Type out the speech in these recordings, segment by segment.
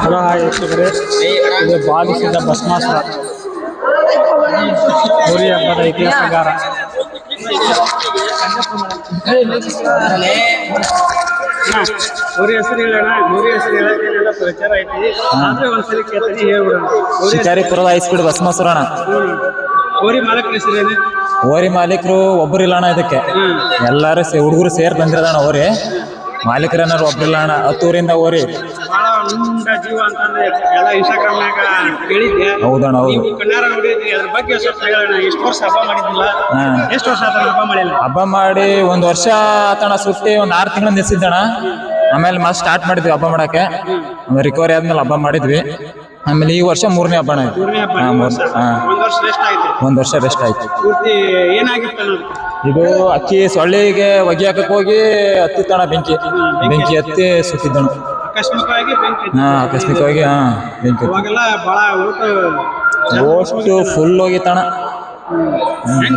Hello hi ವೀಕ್ಷಕರೇ, ಇದು ಬಾಲಿಸಿದ ಭಸ್ಮಾಸುರ ಹೋರಿ ಹಬ್ಬದ ಇತಿಹಾಸಗಾರ. ಹೋರಿ ಹೆಸರು ಹೇಳೋಣ. ಹೋರಿ ಹೆಸರು ಹೇಳೋದೇನೆಲ್ಲ ಪ್ರಚಾರ ಐತಿ, ಆದ್ರೆ ಒಂದ್ಸಲಿ ಕೇಳ್ತೀನಿ, ಹೇಳ್ಬಿಡೋಣ. ಶಿಕಾರಿಪುರದ ಹೈಸ್ಪೀಡ್ ಭಸ್ಮಾಸುರ ಅಣ್ಣ. ಹೋರಿ ಮಾಲಕರ ಹೆಸರೇನು? ಓರಿ ಮಾಲೀಕರು ಒಬ್ಬರಿಲ್ಲ ಅಣ್ಣ. ಇದಕ್ಕೆ ಎಲ್ಲಾರು ಹುಡುಗರು ಸೇರ್ ಬಂದಿರೋದಣ್ಣ. ಓರಿ ಮಾಲೀಕರೇನಾರು ಒಬ್ಬರಿಲ್ಲ ಅಣ್ಣ. 10 ಊರಿಂದ ಓರಿ ಬಹಳ ಉಂಡ ಜೀವ ಅಂತಂದ್ರೆ ಎಲ್ಲ ಇನ್ಸ್ಟಾಗ್ರಾಮ್ನಾಗ ಕೇಳಿದ್ದೆ. ಹೌದಣ್ಣ, ಹೌದು. ನೀವು ಕಣ್ಣಾರ ನೋಡಿದ್ರಿ, ಅದ್ರ ಬಗ್ಗೆ ಸ್ವಲ್ಪ ಹೇಳೋಣ. ಎಷ್ಟು ವರ್ಷ ಹಬ್ಬ ಮಾಡಿದ್ದಿಲ್ಲ? ಎಷ್ಟು ವರ್ಷ ಆತ ಹಬ್ಬ ಮಾಡಿಲ್ಲ? ಹಬ್ಬ ಮಾಡಿ 1 ವರ್ಷ ಆತಣ. ಸುತ್ತಿ 6 ತಿಂಗಳು ನಿಲ್ಸಿದ್ದಣ. ಆಮೇಲೆ ಮತ್ತೆ ಸ್ಟಾರ್ಟ್ ಮಾಡಿದ್ವಿ ಹಬ್ಬ ಮಾಡಕ್ಕೆ. ರಿಕವರಿ ಆದ್ಮೇಲೆ ಹಬ್ಬ ಮಾಡಿದ್ವಿ. ಆಮೇಲೆ ಈ ವರ್ಷ 3ನೇ ಹಬ್ಬ ಆಯ್ತು. 1 ವರ್ಷ ರೆಸ್ಟ್ ಆಯ್ತು. ಪೂರ್ತಿ ಏನಾಗಿತ್ತು? ಇದು ಅಕ್ಕಿ ಸೊಳ್ಳಿಗೆ ಹೊಗೆ ಹಾಕಕ್ ಹೋಗಿ ಹತ್ತಿತ್ತಣ. ಬೆಂಕಿ ಹತ್ತಿ ಸುತ್ತಿದ್ದಣ. ಆಕಸ್ಮಿಕವಾಗಿ ಬೆಂಕಿ. ಆಕಸ್ಮಿಕವಾಗಿ ಬೆಂಕಿ. ಅವಾಗೆಲ್ಲ ಬಹಳ ಓಟು ಫುಲ್ ಹೋಗಿತ್ತಣ.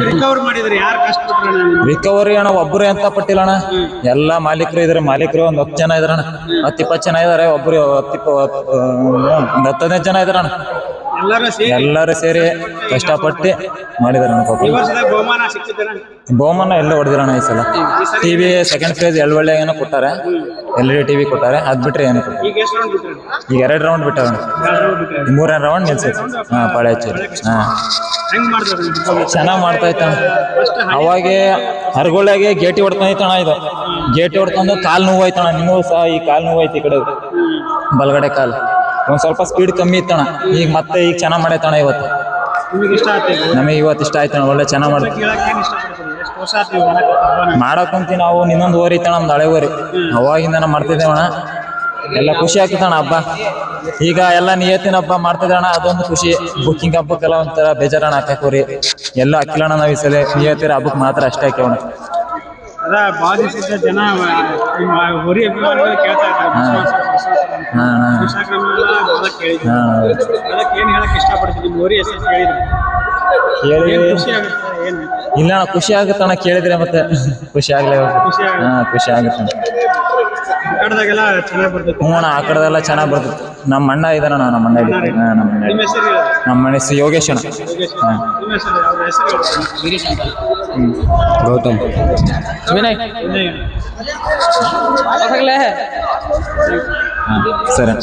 ರಿಕವರ್ ಮಾಡಿದ್ರಿ? ಯಾರು ಕಷ್ಟಪಟ್ಟ? ರಿಕವರಿ ಅಣ್ಣ ಒಬ್ಬರೇ ಅಂತ ಪಟ್ಟಿಲ್ಲ ಅಣ್ಣ. ಎಲ್ಲ ಮಾಲೀಕರು ಇದಾರೆ. ಮಾಲೀಕರು ಒಂದು 10 ಜನ ಇದಾರಣ್ಣ. 10-20 ಜನ ಇದಾರೆ. ಒಬ್ರು 10-15 ಜನ ಇದಾರಣ್ಣ. ಎಲ್ಲರೂ ಸೇರಿ ಕಷ್ಟಪಟ್ಟು ಮಾಡಿದಾರಣ್ಣ. ಬಹುಮಾನ ಎಲ್ಲ ಹೊಡೆದಿರೋಣ ಈ ಸಲ. ಟಿವಿ ಸೆಕೆಂಡ್ ಫೇಸ್ ಎಳ್ವಳ್ಳಿ ಏನೋ ಕೊಟ್ಟಾರೆ. LED TV ಕೊಟ್ಟಾರೆ. ಅದ್ ಬಿಟ್ರೆ ಏನು ಕೊಟ್ಟಾರೆ. ಈಗ 2 ರೌಂಡ್ ಬಿಟ್ಟಾರ. 3ನೇ ರೌಂಡ್ ನಿಲ್ಸೈತೆ. ಪಾಳೆ ಹಚ್ಚಿ. ಚೆನ್ನಾಗ್ ಮಾಡ್ತಾ ಇತ್ತಣ್ಣ. ಅವಾಗೆ ಹರಗೊಳ್ಳೆಗೆ ಗೇಟಿ ಹೊಡ್ಕೊಂಡೈತಣ್ಣ. ಇದು ಗೇಟಿ ಹೊಡ್ಕೊಂಡು ಕಾಲು ನೋವು ಆಯ್ತಣ್ಣ. ನಿಮಗೂ ಸಹ ಈ ಕಾಲು ನೋವು ಐತಿ. ಈ ಕಡೆ ಬಲಗಡೆ ಕಾಲು ಒಂದ್ ಸ್ವಲ್ಪ ಸ್ಪೀಡ್ ಕಮ್ಮಿ ಇತ್ತಣ್ಣ. ಈಗ ಮತ್ತೆ ಈಗ ಚೆನ್ನಾಗ್ ಮಾಡೈತಣ್ಣ. ಇವತ್ತು ನಮಗೆ ಇವತ್ತು ಇಷ್ಟ ಆಯ್ತಣ್ಣ. ಒಳ್ಳೆ ಚೆನ್ನಾಗ್ ಮಾಡ್ತೀವಿ. ಮಾಡಕ್ಕಂತ ನಾವು ಇನ್ನೊಂದು ಓರಿ ಇತ್ತಣ್ಣ, ನಮ್ದು ಹಳೆ ಓರಿ. ಅವಾಗಿಂದ ಮಾಡ್ತಿದ್ದೇವಣ್ಣ. ಎಲ್ಲ ಖುಷಿ ಆಗ್ತದಣ್ಣ ಹಬ್ಬ. ಈಗ ಎಲ್ಲ ನಿಯತ್ತಿನ ಹಬ್ಬ ಮಾಡ್ತಿದ್ದಣ್ಣ. ಅದೊಂದು ಖುಷಿ. ಬುಕ್ಕಿಂಗ್ ಹಬ್ಬಕ್ಕೆಲ್ಲ ಒಂಥರ ಬೇಜಾರಣ ಹಾಕೋರಿ. ಎಲ್ಲ ಹಾಕಿಲ್ಲಣ್ಣ ನಾವು ಈ ಸಲ. ನಿಯತ್ತಿರ ಹಬ್ಬಕ್ಕೆ ಮಾತ್ರ ಅಷ್ಟೇ ಹಾಕ್ಯವಣ. ಜನ ಹೋರಿ ಅಭಿಮಾನಿಗಳು ಕೇಳ್ತಾ ಇದ್ದಾರೆ. ಏನ್ ಹೇಳಕ್ ಇಷ್ಟಪಡ್ತೀನಿ? ಹೋರಿ ಹೆಸರು ಇಲ್ಲ ಅಣ್ಣ, ಖುಷಿ ಆಗುತ್ತಣ್ಣ ಕೇಳಿದ್ರೆ. ಮತ್ತೆ ಖುಷಿ ಆಗ್ಲೇ. ಖುಷಿ ಆಗುತ್ತಣ್ಣ. ಹ್ಞೂ ಅಣ್ಣ, ಆ ಕಡೆದೆಲ್ಲ ಚೆನ್ನಾಗಿ ಬರ್ತೈತೆ. ನಮ್ಮ ಅಣ್ಣ ಇದ್ದಾನಣ್ಣ. ನಮ್ಮ ಅಣ್ಣ ಇದ್ದಾರೆ. ನಮ್ಮ ಹೆಸರು ಯೋಗೇಶ್ ಅಣ್ಣ. ಗೌತಮ್. ವಿನಯ್. ಸರಿ.